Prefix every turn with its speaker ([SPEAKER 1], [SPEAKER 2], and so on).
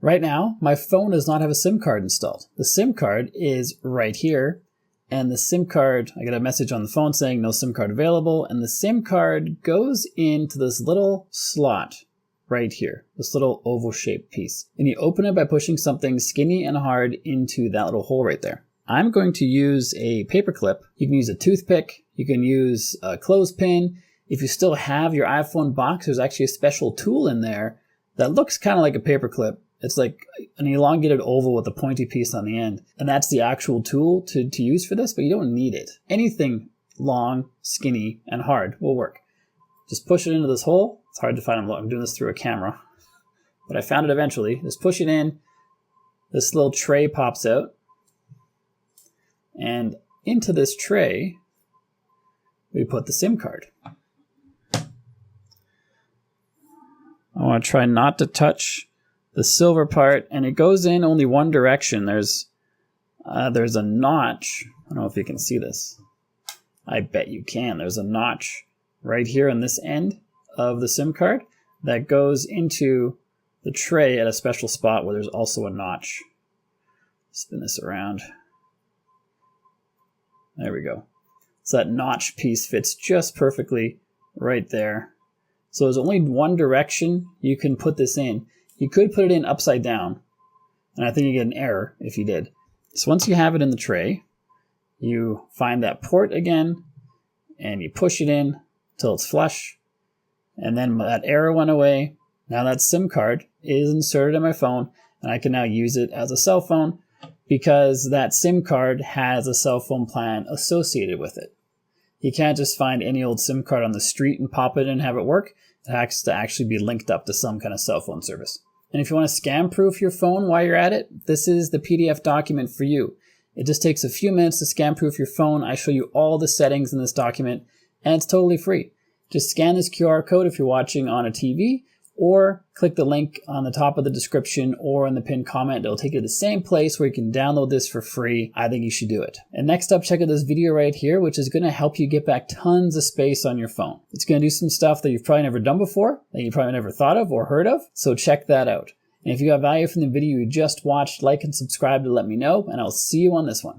[SPEAKER 1] Right now, my phone does not have a SIM card installed. The SIM card is right here, and the SIM card, I get a message on the phone saying no SIM card available, and the SIM card goes into this little slot right here, this little oval shaped piece. And you open it by pushing something skinny and hard into that little hole right there. I'm going to use a paper clip. You can use a toothpick, you can use a clothespin. If you still have your iPhone box, there's actually a special tool in there that looks kind of like a paper clip. It's like an elongated oval with a pointy piece on the end. And that's the actual tool to use for this, but you don't need it. Anything long, skinny, and hard will work. Just push it into this hole. It's hard to find. I'm doing this through a camera, but I found it eventually. Just push it in. This little tray pops out. And into this tray, we put the SIM card. I want to try not to touch the silver part, and it goes in only one direction. There's a notch. I don't know if you can see this. I bet you can. There's a notch right here on this end of the SIM card that goes into the tray at a special spot where there's also a notch. Spin this around. There we go. So that notch piece fits just perfectly right there. So there's only one direction you can put this in. You could put it in upside down, and I think you get an error if you did. So once you have it in the tray, you find that port again, and you push it in till it's flush, and then that error went away. Now that SIM card is inserted in my phone, and I can now use it as a cell phone because that SIM card has a cell phone plan associated with it. You can't just find any old SIM card on the street and pop it in and have it work. It has to actually be linked up to some kind of cell phone service. And if you want to scam proof your phone while you're at it, this is the PDF document for you. It just takes a few minutes to scam proof your phone. I show you all the settings in this document, and it's totally free. Just scan this QR code if you're watching on a TV, or click the link on the top of the description or in the pinned comment. It'll take you to the same place where you can download this for free. I think you should do it. And next up, check out this video right here, which is going to help you get back tons of space on your phone. It's going to do some stuff that you've probably never done before, that you probably never thought of or heard of. So check that out. And if you got value from the video you just watched, like and subscribe to let me know, and I'll see you on this one.